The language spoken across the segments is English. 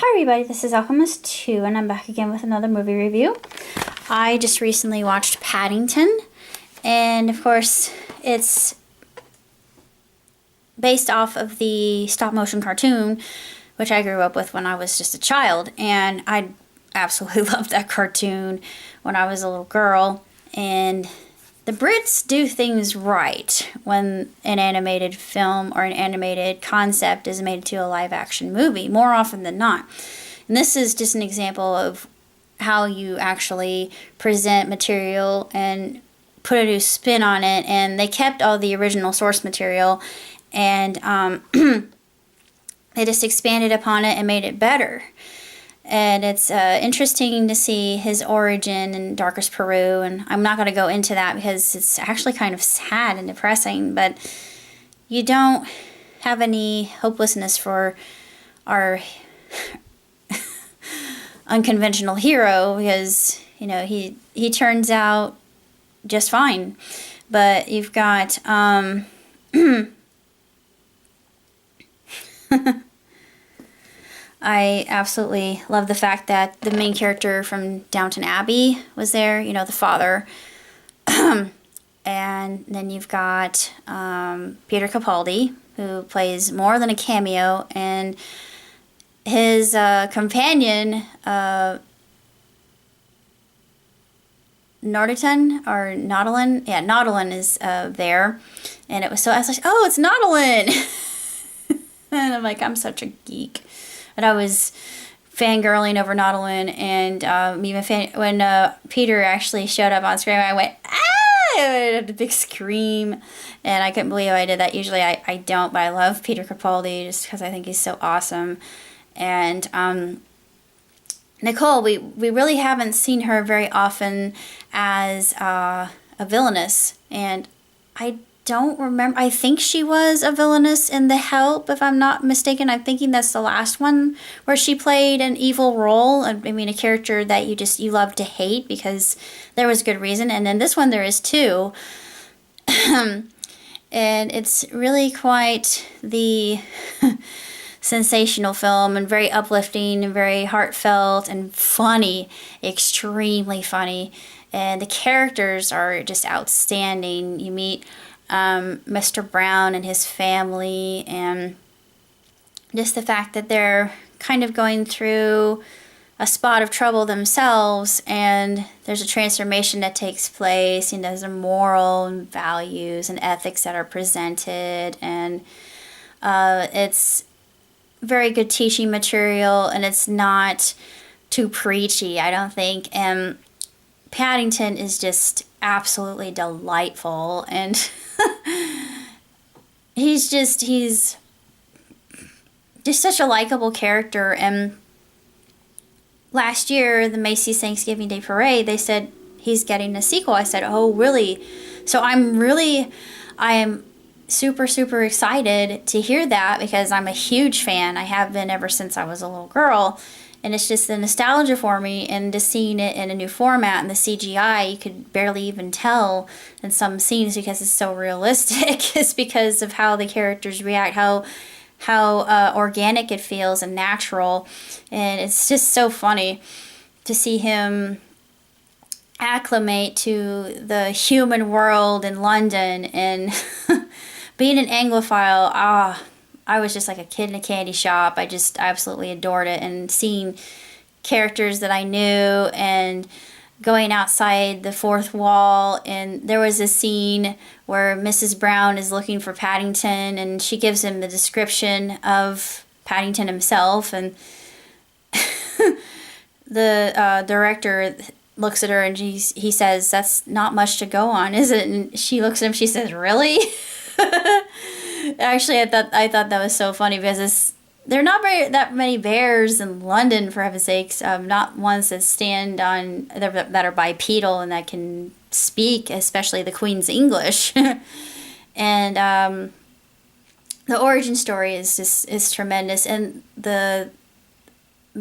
Hi everybody, this is Alchemist 2 and I'm back again with another movie review. I just recently watched Paddington, and of course it's based off of the stop motion cartoon, which I grew up with when I was just a child, and I absolutely loved that cartoon when I was a little girl. And the Brits do things right when an animated film or an animated concept is made to a live action movie, more often than not. And this is just an example of how you actually present material and put a new spin on it. And they kept all the original source material, and they just expanded upon it and made it better. And it's interesting to see his origin in Darkest Peru, and I'm not going to go into that because it's actually kind of sad and depressing, but you don't have any hopelessness for our unconventional hero because, you know, he turns out just fine. But you've got I absolutely love the fact that the main character from Downton Abbey was there, you know, the father. And then you've got Peter Capaldi, who plays more than a cameo, and his companion, Nautilin, yeah, Nautilin is there. And it was so, I was like, oh, it's Nautilin! And I'm like, I'm such a geek. And I was fangirling over Nautilin, and when Peter actually showed up on screen, I went, ah! I had a big scream, and I couldn't believe I did that. Usually I don't, but I love Peter Capaldi just because I think he's so awesome. And Nicole, we really haven't seen her very often as a villainess, and I don't remember. I think she was a villainess in The Help, if I'm not mistaken. I'm thinking that's the last one where she played an evil role. I mean, a character that you love to hate because there was good reason. And in this one, there is too. And it's really quite the sensational film, and very uplifting and very heartfelt and funny, extremely funny. And the characters are just outstanding. You meet Mr. Brown and his family, and just the fact that they're kind of going through a spot of trouble themselves, and there's a transformation that takes place, and there's a moral and values and ethics that are presented, and it's very good teaching material, and it's not too preachy, I don't think. And Paddington is just absolutely delightful, and he's just such a likable character. And last year, the Macy's Thanksgiving Day Parade, they said he's getting a sequel. I said, oh, really? So I am super, super excited to hear that, because I'm a huge fan. I have been ever since I was a little girl. And it's just the nostalgia for me, and just seeing it in a new format, and the CGI, you could barely even tell in some scenes because it's so realistic. It's because of how the characters react, how organic it feels and natural. And it's just so funny to see him acclimate to the human world in London, and being an Anglophile, I was just like a kid in a candy shop. I just absolutely adored it, and seeing characters that I knew, and going outside the fourth wall. And there was a scene where Mrs. Brown is looking for Paddington, and she gives him the description of Paddington himself, and the director looks at her, and he says, that's not much to go on, is it? And she looks at him, she says, really? Actually, I thought that was so funny, because there are not that many bears in London, for heaven's sakes. Not ones that stand on that are bipedal and that can speak, especially the Queen's English. And the origin story is tremendous, and the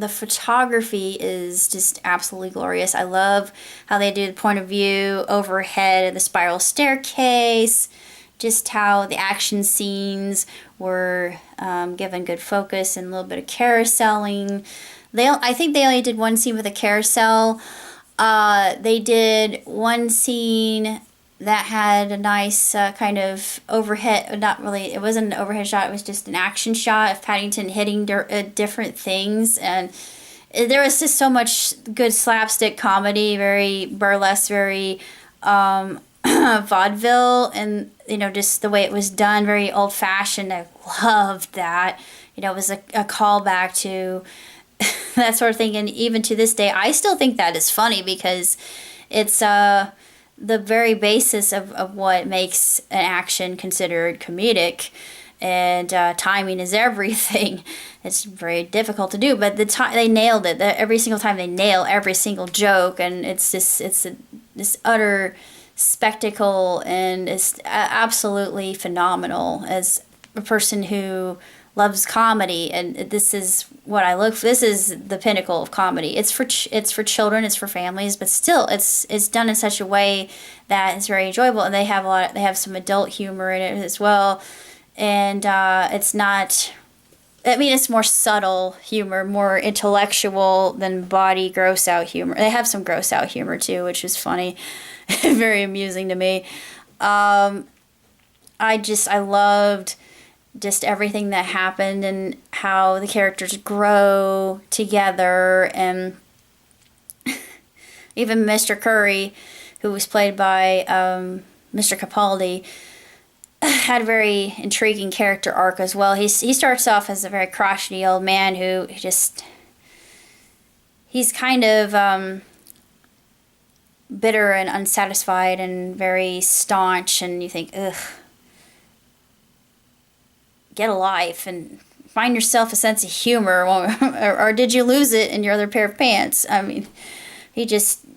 photography is just absolutely glorious. I love how they do the point of view overhead and the spiral staircase. just how the action scenes were given good focus and a little bit of carouseling. I think they only did one scene with a carousel. They did one scene that had a nice kind of overhead, not really, it wasn't an overhead shot, it was just an action shot of Paddington hitting different things. And there was just so much good slapstick comedy, very burlesque, very vaudeville, and just the way it was done, very old fashioned. I loved that. It was a callback to that sort of thing, and even to this day, I still think that is funny because it's the very basis of what makes an action considered comedic. And timing is everything. It's very difficult to do, but they nailed it. Every single time they nail every single joke, and it's this utter spectacle, and it's absolutely phenomenal as a person who loves comedy. And this is what I look for. This is the pinnacle of comedy. It's for children, it's for families, but still it's done in such a way that it's very enjoyable. And they have some adult humor in it as well. And it's not, it's more subtle humor, more intellectual than body gross out humor. They have some gross out humor too, which is funny, very amusing to me. I loved just everything that happened and how the characters grow together. And even Mr. Curry, who was played by Mr. Capaldi, had a very intriguing character arc as well. He starts off as a very crotchety old man who he's kind of bitter and unsatisfied and very staunch, and you think, ugh, get a life and find yourself a sense of humor, or did you lose it in your other pair of pants?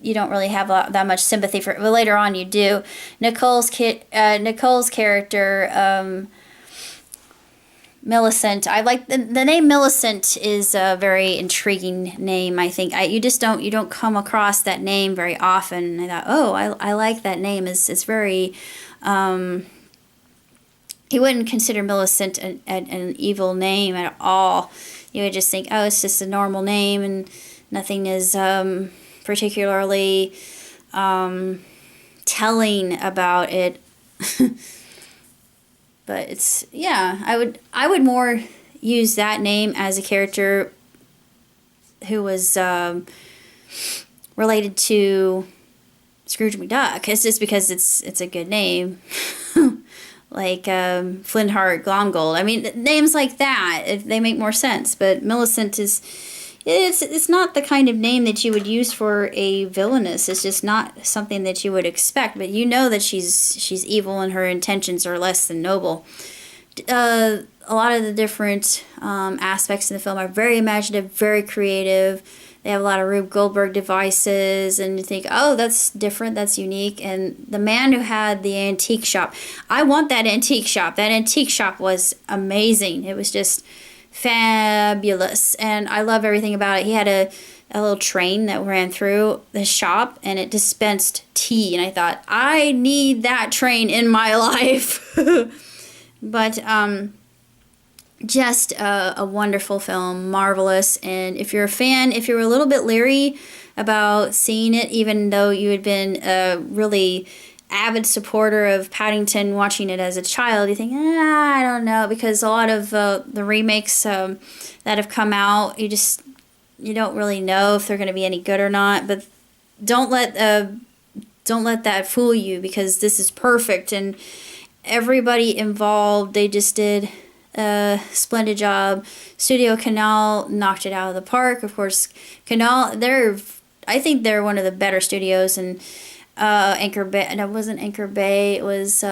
You don't really have that much sympathy for it, but later on you do. Nicole's character, Millicent. I like the name Millicent is a very intriguing name. I think you don't come across that name very often. And I thought, oh, I like that name. It's very. He wouldn't consider Millicent an evil name at all. You would just think, oh, it's just a normal name and nothing is particularly telling about it. But it's, yeah, I would more use that name as a character who was related to Scrooge McDuck. It's just because it's a good name. Like Flintheart Glomgold. Names like that, they make more sense. But Millicent it's not the kind of name that you would use for a villainess. It's just not something that you would expect. But you know that she's evil and her intentions are less than noble. A lot of the different aspects in the film are very imaginative, very creative. They have a lot of Rube Goldberg devices, and you think, oh, that's different, that's unique. And the man who had the antique shop, I want that antique shop. That antique shop was amazing. It was just fabulous, and I love everything about it. He had a little train that ran through the shop, and it dispensed tea, and I thought, I need that train in my life. But just a wonderful film, marvelous. And if you're a fan, if you're a little bit leery about seeing it, even though you had been a really avid supporter of Paddington, watching it as a child, you think, I don't know, because a lot of the remakes that have come out, you don't really know if they're going to be any good or not. But don't let that fool you, because this is perfect, and everybody involved, they just did a splendid job. Studio Canal knocked it out of the park. Of course, Canal, I think they're one of the better studios. And Anchor Bay, and it wasn't Anchor Bay, it was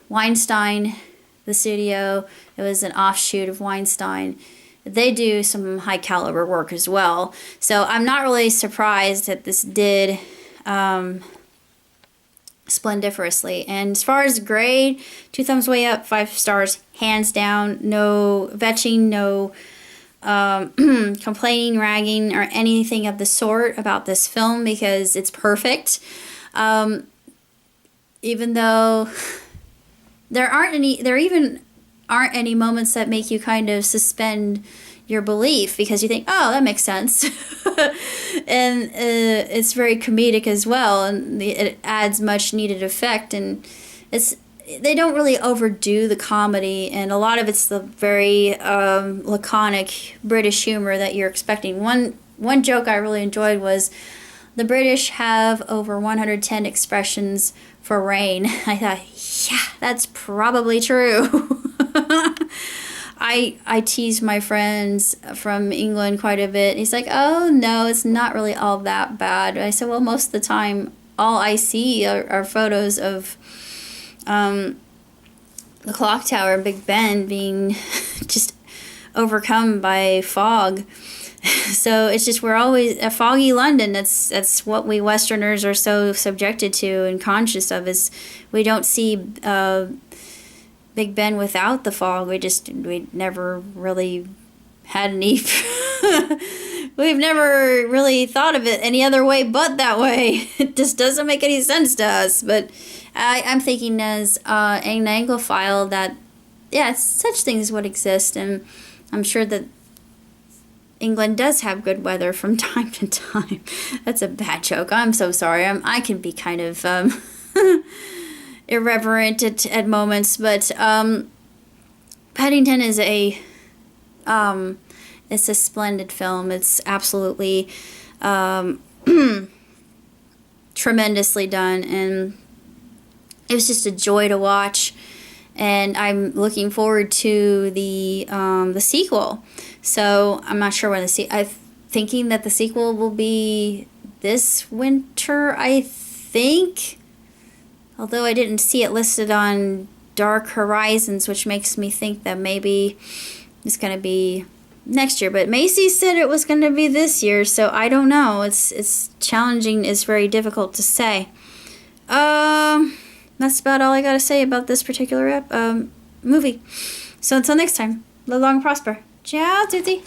Weinstein, the studio. It was an offshoot of Weinstein. They do some high caliber work as well. So I'm not really surprised that this did splendiferously. And as far as grade, 2 thumbs way up, 5 stars, hands down. No vetching, no complaining, ragging, or anything of the sort about this film, because it's perfect. Even though there even aren't any moments that make you kind of suspend your belief, because you think, oh, that makes sense. And it's very comedic as well, and it adds much needed effect, and they don't really overdo the comedy, and a lot of it's the very laconic British humor that you're expecting. One joke I really enjoyed was, the British have over 110 expressions for rain. I thought, yeah, that's probably true. I tease my friends from England quite a bit. He's like, oh, no, it's not really all that bad. I said, well, most of the time, all I see are photos of the clock tower, Big Ben, being just overcome by fog. So it's just, we're always a foggy London. That's what we Westerners are so subjected to and conscious of, is we don't see Big Ben without the fog. We never really had any. We've never really thought of it any other way but that way. It just doesn't make any sense to us. But I'm thinking as an Anglophile that, yeah, such things would exist, and I'm sure that England does have good weather from time to time. That's a bad joke. I'm so sorry. I can be kind of irreverent at moments, but Paddington is it's a splendid film. It's absolutely tremendously done, and it was just a joy to watch. And I'm looking forward to the sequel. So I'm not sure when I'm thinking that the sequel will be this winter, I think. Although I didn't see it listed on Dark Horizons, which makes me think that maybe it's going to be next year. But Macy said it was going to be this year, so I don't know. It's challenging. It's very difficult to say. That's about all I got to say about this particular movie. So until next time, live long and prosper. Ciao, tutti.